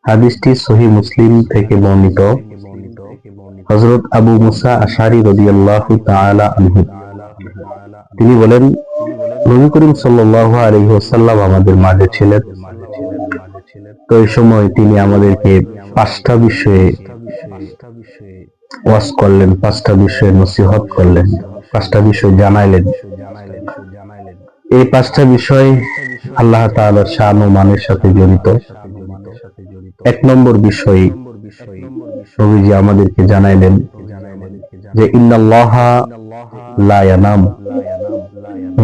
হাদিসটি সহিহ মুসলিম থেকে বর্ণিত। হযরত আবু মুসা আশআরী রাদিয়াল্লাহু তাআলা আনহু তিনি বলেন, নবী করিম সাল্লাল্লাহু আলাইহি ওয়াসাল্লাম আমাদের মাঝে ছিলেন। তো এই সময় তিনি আমাদেরকে পাঁচটা বিষয়ে ওয়াজ করলেন, পাঁচটা বিষয়ে নসিহত করলেন, পাঁচটা বিষয় জানাইলেন। এই পাঁচটা বিষয় আল্লাহ তাআলার শান ও মানের সাথে জড়িত। এক নম্বর বিষয় নবীজি আমাদেরকে জানাইলেন যে ইন্নাল্লাহা লা ইয়ানাম,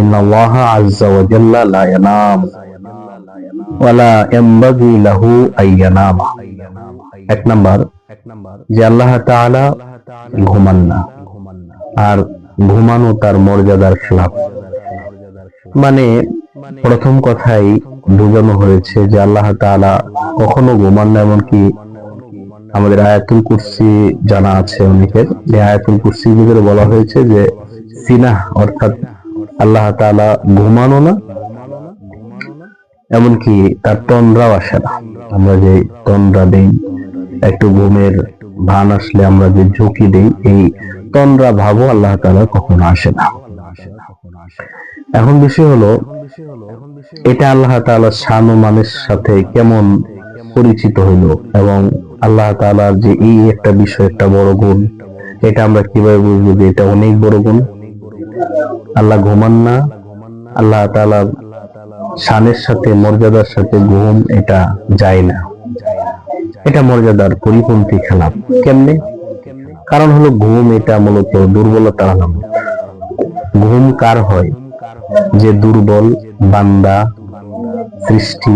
ইন্নাল্লাহা আযজা ওয়া জাল্লা লা ইয়ানাম ওয়া লা ইয়ানবাগি লাহু আইয়ানাম। এক নাম্বার যে আল্লাহ তাআলা ঘুমান না, আর ঘুমানো তার মর্যাদার খেলাফ। মানে প্রথম কথাই বোঝানো হয়েছে যে আল্লাহ তাআলা কখনো ঘুমান না। এমনকি আমাদের আয়াতুল কুরসি জানা আছে অনেকের, এই আয়াতুল কুরসির ভিতরে বলা হয়েছে যে সিনাহ অর্থাৎ আল্লাহ তাআলা ঘুমানো না, এমনকি তার তন্দ্রাও আসে না। আমরা যে তন্দ্রা দেই, একটু ঘুমের ভান আসলে আমরা যে ঝুঁকি দেই, এই তন্দ্রা ভাবও আল্লাহ তাআলা কখনো আসে না। এখন বিষয় হলো এটা আল্লাহ তাআলার শান ও মানের সাথে কেমন পরিচিত হইলো, এবং আল্লাহ তাআলার যে এই একটা বিষয়, একটা বড় গুণ, এটা আমরা কিভাবে বুঝবো যে এটা অনেক বড় গুণ। আল্লাহ ঘুমান না, আল্লাহ তাআলার শানের সাথে মর্যাদার সাথে ঘুম এটা যায় না, এটা মর্যাদার পরিপন্থী খেলাফ। কেমনে? কারণ হলো ঘুম এটা মূলত দুর্বলতার আলামত। ঘুম কার হয়? যে দুর্বল বান্দা সৃষ্টি,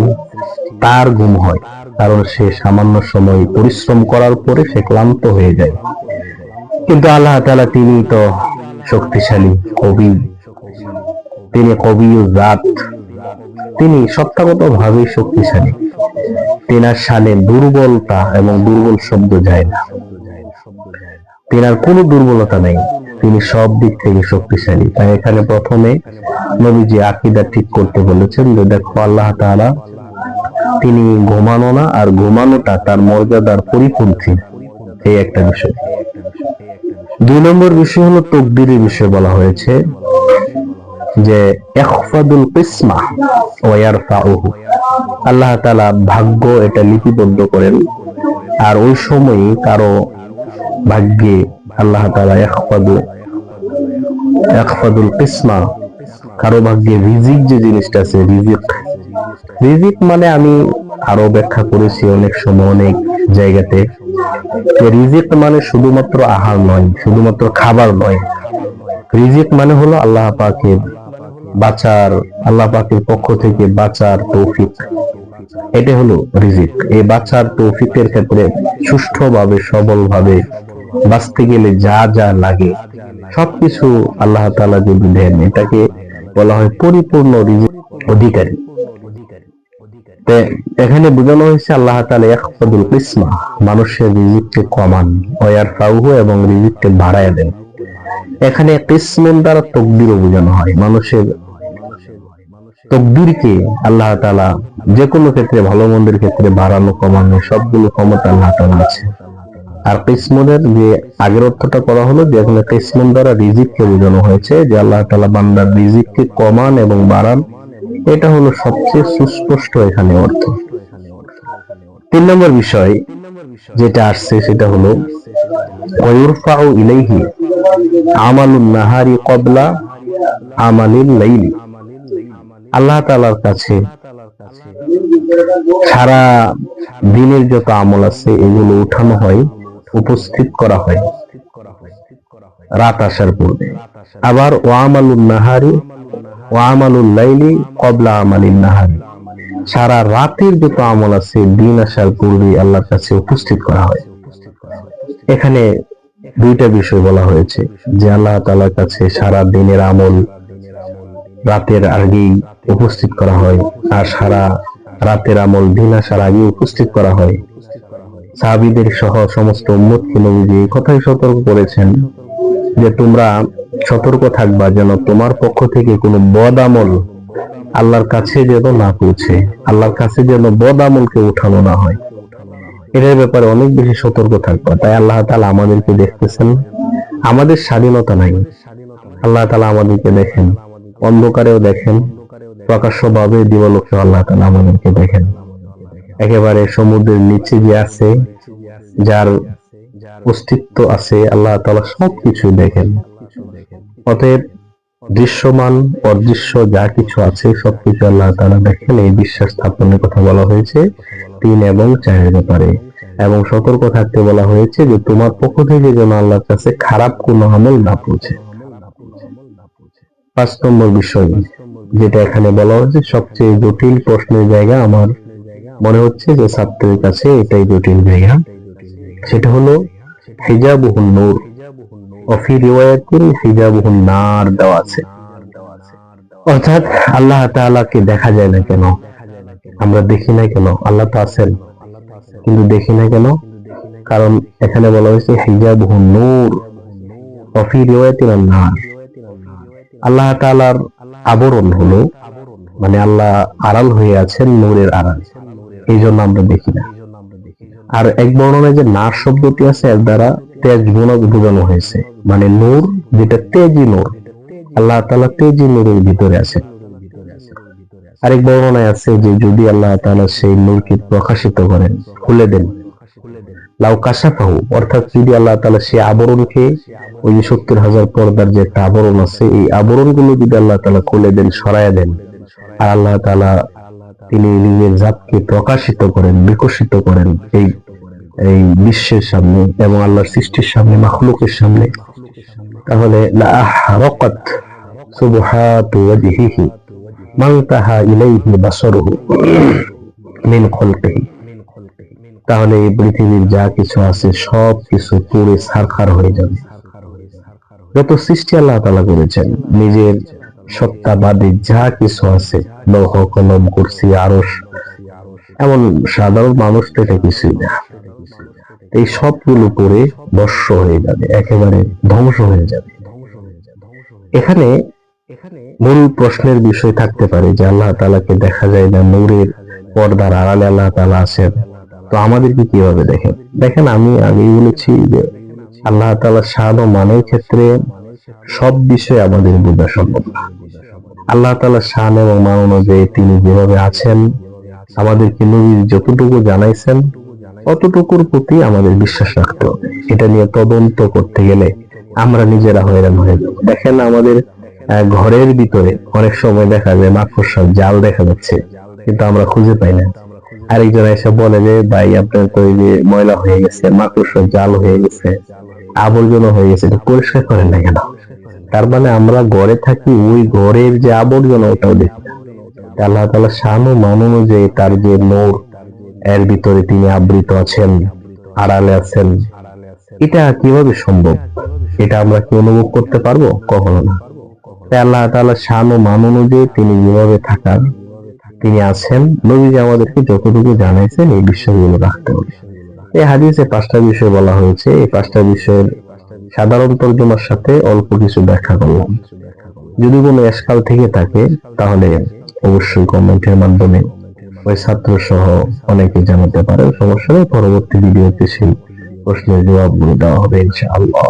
তার ঘুম হয়। কারণ সে সামান্য সময় পরিশ্রম করার পরে সে ক্লান্ত হয়ে যায়। কিন্তু আল্লাহ তাআলা তিনি তো শক্তিশালী কবি, তিনি কবি ও জাত, তিনি সত্তাগত ভাবে শক্তিশালী। তিনার শানে দুর্বলতা এবং দুর্বল শব্দ যায় না, তিনার কোনো দুর্বলতা নেই, তিনি সব দিক থেকে শক্তিশালী। তাই এখানে প্রথমে নবীজি আকীদা ঠিক করতে বলেছেন যে দেখো আল্লাহ তাআলা তিনি ঘুমানো না, আর ঘুমানোটা তার মর্যাদার পরিপন্থী। এই একটা বিষয়। দুই নম্বর বিষয় হলো তাকদীরের বিষয় বলা হয়েছে যে ইখফাদুল কিসমা ওয়া ইয়ারফাউহু, আল্লাহ তাআলা ভাগ্য এটা লিপিবদ্ধ করেন, আর ওই সময়ই কারো ভাগ্যে আল্লাহ তাআলা ইখফাদুল কিসমা, কারো ভাগ্যে রিজিক যে জিনিসটা আছে, রিজিক মানে আমি আরো ব্যাখ্যা করেছি অনেক সময় অনেক জায়গাতে, রিজিক মানে শুধুমাত্র আহার নয়, শুধুমাত্র খাবার নয়। রিজিক মানে হলো আল্লাহ পাকের বাঁচার, আল্লাহ পাকের পক্ষ থেকে বাঁচার তৌফিক, এটা হলো রিজিক। এই বাঁচার তৌফিকের ক্ষেত্রে সুষ্ঠুভাবে সবলভাবে বাঁচতে গেলে যা যা লাগে সবকিছু আল্লাহ তাআলা যদি দেন, এটাকে বলা হয় পরিপূর্ণ রিজিক অধিকারী। এখানে বোঝানো হয়েছে আল্লাহ তাআলা ইখফাদুল কিসমা, মানুষের রিজিককে কমান, ওয়া ইয়ারফাউহু, এবং রিজিককে বাড়ায় দেন। এখানে কিসমন দ্বারা তাকদীরও বোঝানো হয়। মানুষের তাকদীরকে আল্লাহ তাআলা যে কোনো ক্ষেত্রে, ভালো মন্দের ক্ষেত্রে বাড়ানো কমানো সবগুলো ক্ষমতা আল্লাহ তাআলা আছে। আর কিসমনের যে আগের অর্থটা করা হলো যে এখানে কিসমন দ্বারা রিজিককে বোঝানো হয়েছে, যে আল্লাহ তাআলা বান্দার রিজিককে কমান এবং বাড়ান, এটা হলো সবচেয়ে সুস্পষ্ট এখানে অর্থ। তিন নম্বর বিষয় যেটা আসছে সেটা হলো ওয়ায়ুরফাউ ইলাইহি আমালুন নাহারি ক্বাবলা আমালিল লাইলি, আল্লাহ তাআলার কাছে সারা দিনের যত আমল আছে এগুলো উঠানো হয়, উপস্থিত করা হয় রাত আসার পূর্বে। আবার ওয়ামালুন নাহারি ওয়ামালুল লাইলি ক্বাবলা আমালিন নাহারি, সারা রাতের যত আমল আছে দিন আসার পূর্বে আল্লাহর কাছে উপস্থিত করা হয়। এখানে দুইটা বিষয় বলা হয়েছে যে আল্লাহ তাআলার কাছে সারা দিনের আমল রাতের আগেই উপস্থিত করা হয়, আর সারা রাতের আমল দিন আসার আগে উপস্থিত করা হয়। সাহাবীদের সহ সমস্ত উম্মতকে নবীজি এই কথাই সতর্ক করেছেন যে তোমরা সতর্ক থাকবা যেন তোমার পক্ষ থেকে কোনো বদ আমল আল্লাহর কাছে যেন না পৌঁছে, আল্লাহর কাছে যেন বদ আমলকে উঠানো না হয়। এটার ব্যাপারে অনেক বেশি সতর্ক থাকবো। তাই আল্লাহ তাআলা আমাদেরকে দেখতেছেন, আমাদের স্বাধীনতা নাই। আল্লাহ তাআলা আমাদেরকে দেখেন, অন্ধকারেও দেখেন, প্রকাশ্যভাবে দিবালোকে আল্লাহ তাআলা আমাদেরকে দেখেন। একেবারে সমুদ্রের নিচে যে আছে, যার অস্তিত্ব আছে, আল্লাহ তাআলা সবকিছু দেখেন। অতএব দৃশ্যমান অদৃশ্য যা কিছু আছে সবকিছু আল্লাহ তাআলা দেখেন। এই বিশ্বাস স্থাপনের কথা বলা হয়েছে 3 এবং 4 ব্যাপারে, এবং সতর্ক থাকতে বলা হয়েছে যে তোমার পক্ষ থেকে যেন আল্লাহর কাছে খারাপ কোনো আমল না পৌঁছে। 5 নম্বর বিষয় যেটা এখানে বলা হয়েছে, সবচেয়ে জটিল প্রশ্নের জায়গা, আমার মনে হচ্ছে যে ছাত্রের কাছে এটাই জটিল জায়গা। সেটা হলো হিজাবুহুন নূর ওয়া ফি রিওয়ায়াতিন হিজাবুহুন নার দেওয়া আছে। অর্থাৎ আল্লাহ তাআলাকে দেখা যায় না কেন, আমরা দেখি না কেন? আল্লাহ তো আছেন কিন্তু দেখি না কেন? কারণ এখানে বলা হয়েছে হিজাবুহুন নূর ওয়া ফি রিওয়ায়াতিন নার। আল্লাহ তাআলার আবরণ হলো, মানে আল্লাহ আড়াল হয়ে আছেন, নূরের আড়াল, এই জন্য আমরা দেখি না। আর এক বর্ণনায় যে নার শব্দটি আছে এর দ্বারা তেজ গুণক বোঝানো হয়েছে, মানে নূর যেটা তেজি নূর, আল্লাহ তাআলা তেজি নূরের ভিতরে আছেন। আরেক বর্ণনায় আছে যে যদি আল্লাহ তাআলা সেই নূরকে প্রকাশিত করেন, খুলে দেন, লাউ কাশাফাহু, অর্থাৎ যদি আল্লাহ তাআলা সেই আবরণকে, ওই যে 70,000 পর্দার যে একটা আবরণ আছে, এই আবরণগুলো যদি আল্লাহ তাআলা খুলে দেন, সরায়া দেন, আর আল্লাহ তাআলা তিনি নিজের জাতকে প্রকাশিত করেন, বিকশিত করেন এই এই বিশ্বের সামনে এবং আল্লাহর সৃষ্টির সামনে, মাখলুকের সামনে, তাহলে লা আহরাকাত সুবহাতু ওয়াজহিহি মান তাহা ইলাইহি বাসারুহু মিন খালকিহি, তাহলে এই পৃথিবীর যা কিছু আছে সব কিছু পুড়ে ছারখার হয়ে যাবে। যত সৃষ্টি আল্লাহ তাআলা করেছেন, নিজের সত্তাবাদী যা কিছু আছে, লৌহ কলম কুরসি আরশ, এমন সাধারণ মানুষ তো এটা কিছুই না, এই সবগুলো পড়ে ভস্ম হয়ে যাবে, একেবারে ধ্বংস হয়ে যাবে। এখানে মূল প্রশ্নের বিষয় থাকতে পারে যে আল্লাহ তাআলাকে দেখা যায় না, নূরের পর্দার আড়ালে আল্লাহ তাআলা আছেন, তো আমাদেরকে কিভাবে দেখেন? দেখেন, আমি আগেই বলেছি যে আল্লাহ তাআলার শান ও মানের ক্ষেত্রে সব বিষয় আমাদের বোঝা সম্ভব না। আল্লাহ তাআলার শান এবং মান অনুযায়ী তিনি যেভাবে আছেন, আমাদেরকে নবী যতটুকু জানাইছেন অতটুকুর প্রতি আমাদের বিশ্বাস রাখতে হবে। এটা নিয়ে তদন্ত করতে গেলে আমরা নিজেরা হয়রান হয়ে যাব। দেখেন, আমাদের ঘরের ভিতরে অনেক সময় দেখা যায় মাকড়সার জাল দেখা যাচ্ছে, কিন্তু আমরা খুঁজে পাই না। আরেকজন এসে বলে যে ভাই আপনার তো এই যে ময়লা হয়ে গেছে, মাকড়সার জাল হয়ে গেছে, আবর্জনা হয়ে গেছে, এটা পরিষ্কার করেন না কেন? তার মানে আমরা ঘরে থাকি, ওই ঘরের যে আবর্জনা ওটাও দেখি না। আল্লাহ তাআলা শান ও মান অনুযায়ী তার যে নূর, এর ভিতরে তিনি আবৃত আছেন, আড়ালে আছেন, এটা কিভাবে সম্ভব? এটা আমরা কি অনুভব করতে পারবো? কখনো না। তাই আল্লাহ তাআলা শান ও মান অনুযায়ী তিনি যেভাবে থাকার, তিনি আছেন, নবীজি আমাদেরকে যতটুকু জানাইছেন এই বিষয়গুলো রাখতে হবে। এই হাদিসে 5টা বিষয় বলা হয়েছে, এই 5টা বিষয়ের সাধারণ তর্জমার সাথে অল্প কিছু ব্যাখ্যা করলাম। যদি কোনো এশকাল থেকে থাকে তাহলে অবশ্যই কমেন্টের মাধ্যমে ওই ছাত্র সহ অনেকে জানাতে পারে, সমস্যা নেই। পরবর্তী ভিডিওতে সেই প্রশ্নের জবাবগুলো দেওয়া হবে ইনশাআল্লাহ।